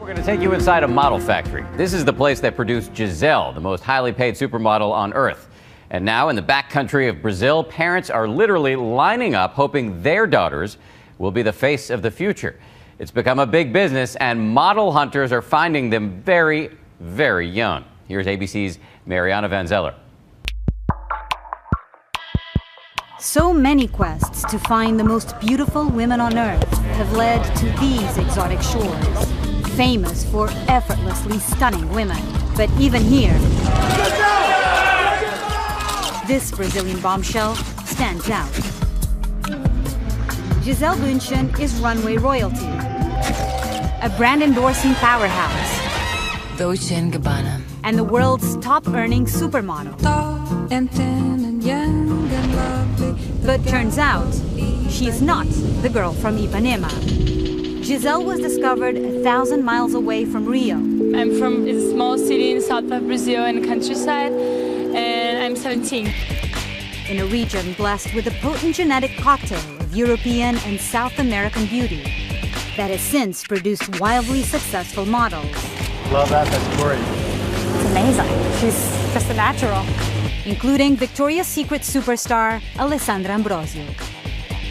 We're going to take you inside a model factory. This is the place that produced Gisele, the most highly paid supermodel on earth. And now in the backcountry of Brazil, parents are literally lining up hoping their daughters will be the face of the future. It's become a big business, and model hunters are finding them very, very young. Here's ABC's Mariana Van Zeller. So many quests to find the most beautiful women on earth have led to these exotic shores, famous for effortlessly stunning women. But even here, this Brazilian bombshell stands out. Gisele Bündchen is runway royalty, a brand-endorsing powerhouse, Dolce & Gabbana, and the world's top-earning supermodel. But turns out, she's not the girl from Ipanema. Gisele was discovered 1,000 miles away from Rio. I'm from a small city in south of Brazil in the countryside, and I'm 17. In a region blessed with a potent genetic cocktail of European and South American beauty that has since produced wildly successful models. Love that, that's great. It's amazing. She's just a natural. Including Victoria's Secret superstar Alessandra Ambrosio.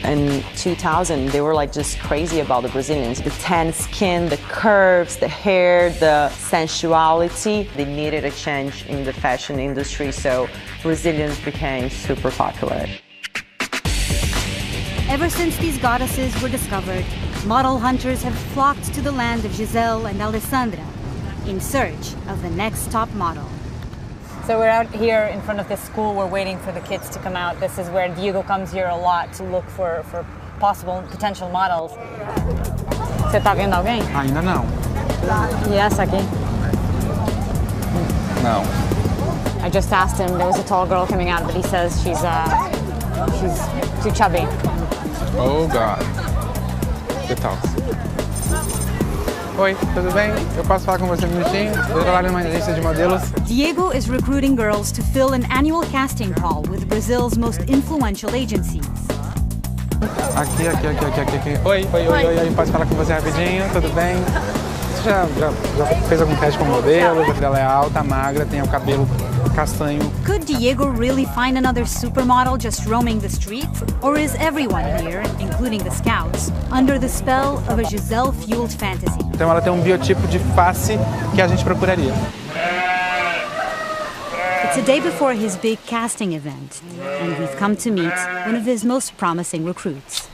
In 2000, they were like just crazy about the Brazilians. The tan skin, the curves, the hair, the sensuality. They needed a change in the fashion industry, so Brazilians became super popular. Ever since these goddesses were discovered, model hunters have flocked to the land of Gisele and Alessandra in search of the next top model. So we're out here in front of this school. We're waiting for the kids to come out. This is where Diego comes here a lot to look for possible potential models. Você tá vendo alguém? Ainda não. E essa aqui? Não. I just asked him. There was a tall girl coming out, but he says she's too chubby. Oh, God. Que tal? Oi, tudo bem? Eu posso falar com você um minutinho? Eu trabalho numa agência de modelos. Diego is recruiting girls to fill an annual casting call with Brazil's most influential agencies. Aqui. Oi. Posso falar com você rapidinho? Tudo bem? Você já fez algum teste com modelo? Ela é alta, magra, tem o cabelo castanho. Could Diego really find another supermodel just roaming the streets? Or is everyone here, including the scouts, under the spell of a Gisele-fueled fantasy? Então ela tem um biotipo de face que a gente procuraria. It's a day before his big casting event, and we've come to meet one of his most promising recruits.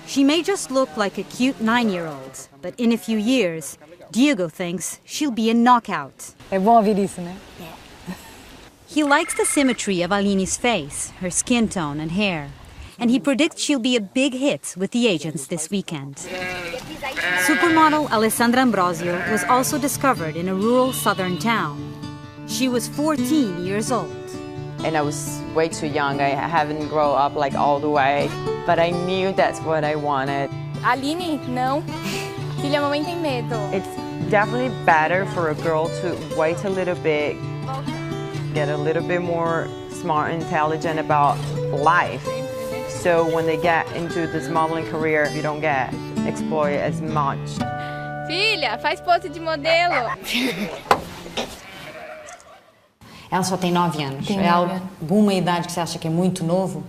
She may just look like a cute 9-year-old, but in a few years, Diego thinks she'll be a knockout. É bom ouvir isso, né? He likes the symmetry of Aline's face, her skin tone and hair, and he predicts she'll be a big hit with the agents this weekend. Supermodel Alessandra Ambrosio was also discovered in a rural southern town. She was 14 years old. And I was way too young. I haven't grown up like all the way, but I knew that's what I wanted. Aline, não. Filha, a mamãe tem medo. It's definitely better for a girl to wait a little bit, get a little bit more smart and intelligent about life. So when they get into this modeling career, you don't get exploited as much. Filha, faz pose de modelo. Ela só tem 9 anos. Tem é 9 anos. Alguma idade que você acha que é muito novo?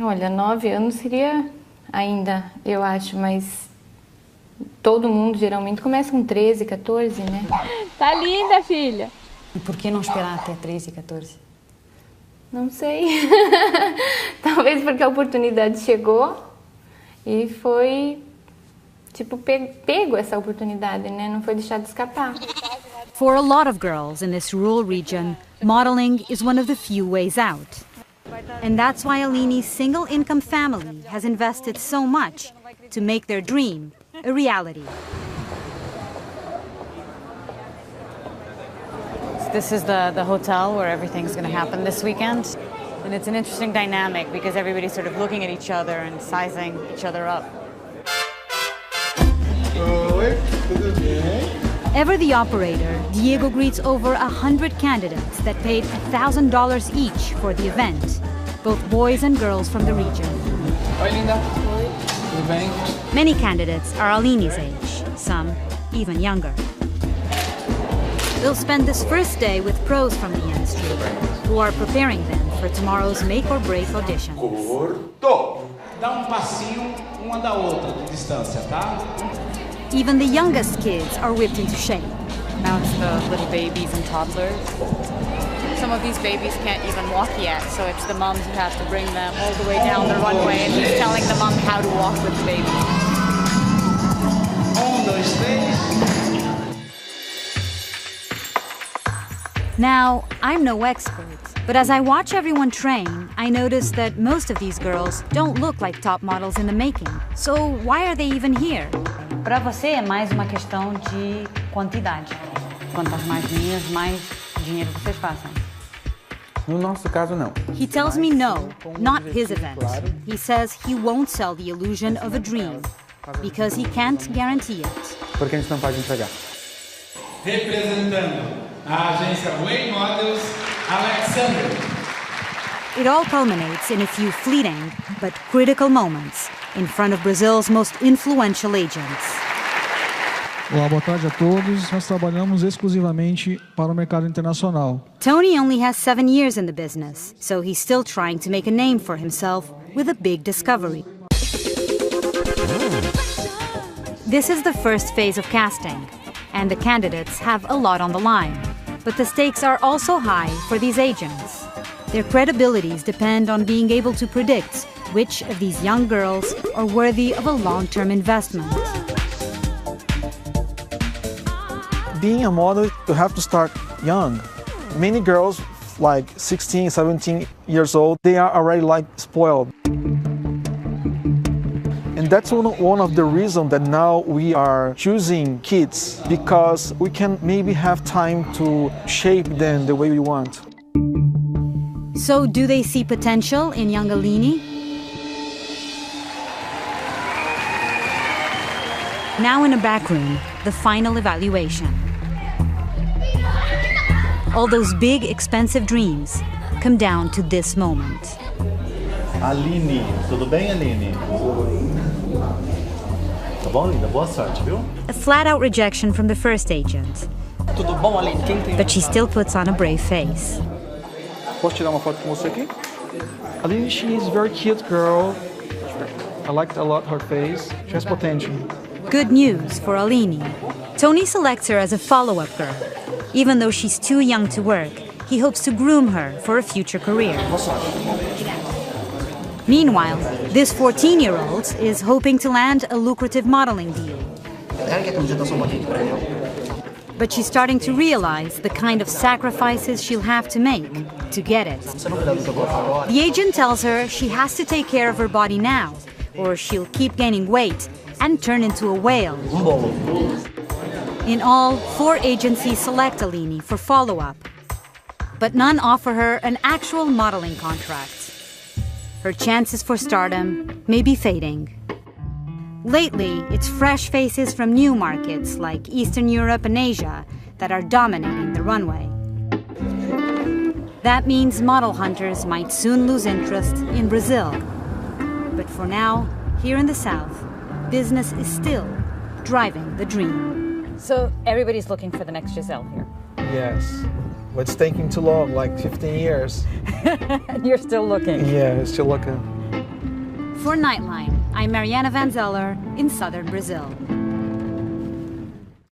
Olha, 9 anos seria ainda, eu acho, mas todo mundo geralmente começa com 13, 14, né? Tá linda, filha. E por que não esperar até 13, 14? Não sei. Talvez porque a oportunidade chegou e foi, tipo, pego essa oportunidade, né? Não foi deixado de escapar. For a lot of girls in this rural region, modeling is one of the few ways out. And that's why Aline's single-income family has invested so much to make their dream a reality. This is the hotel where everything's going to happen this weekend. And it's an interesting dynamic because everybody's sort of looking at each other and sizing each other up. Oi, tudo bem? Ever the operator, Diego greets over 100 candidates that paid $1,000 each for the event, both boys and girls from the region. Oi, linda. Oi. Tudo bem? Many candidates are Aline's age, some even younger. They'll spend this first day with pros from the industry who are preparing them for tomorrow's make-or-break auditions. Cortou! Dá passinho uma da outra de distância, tá? Even the youngest kids are whipped into shape. Now it's the little babies and toddlers. Some of these babies can't even walk yet, so it's the moms who have to bring them all the way down the runway, and he's telling the mom how to walk with the baby. 1, 2, 3. Now, I'm no expert, but as I watch everyone train, I notice that most of these girls don't look like top models in the making. So why are they even here? Para você é mais uma questão de quantidade. Quantas mais meninas, mais dinheiro vocês façam. No nosso caso, não. He tells me no, not his event. He says he won't sell the illusion of a dream because he can't guarantee it. Porque a gente não pode entregar. Representando a agência Way Models, Alexander. It all culminates in a few fleeting but critical moments in front of Brazil's most influential agents. Olá, boa tarde a todos. Nós trabalhamos exclusivamente para o mercado internacional. Tony only has 7 years in the business, so he's still trying to make a name for himself with a big discovery. This is the first phase of casting, and the candidates have a lot on the line. But the stakes are also high for these agents. Their credibilities depend on being able to predict which of these young girls are worthy of a long-term investment. Being a model, you have to start young. Many girls, like 16, 17 years old, they are already like spoiled. And that's one of the reasons that now we are choosing kids, because we can maybe have time to shape them the way we want. So do they see potential in young Aline? Now in a back room, the final evaluation. All those big, expensive dreams come down to this moment. Aline, tudo bem, Aline? Tá bom, linda? Boa sorte, viu? A flat-out rejection from the first agent. Tudo bom, Aline? Quem tem? But she still puts on a brave face. Posso tirar uma foto com você aqui? Aline, she is a very cute girl. I liked a lot her face. She has potential. Good news for Aline. Tony selects her as a follow-up girl. Even though she's too young to work, he hopes to groom her for a future career. Meanwhile, this 14-year-old is hoping to land a lucrative modeling deal. But she's starting to realize the kind of sacrifices she'll have to make to get it. The agent tells her she has to take care of her body now, or she'll keep gaining weight and turn into a whale. In all, 4 agencies select Aline for follow-up, but none offer her an actual modeling contract. Her chances for stardom may be fading. Lately, it's fresh faces from new markets like Eastern Europe and Asia that are dominating the runway. That means model hunters might soon lose interest in Brazil. But for now, here in the South, business is still driving the dream. So everybody's looking for the next Gisele here. Yes. But it's taking too long, like 15 years. And you're still looking. Yeah, still looking. For Nightline, I'm Mariana Van Zeller in southern Brazil.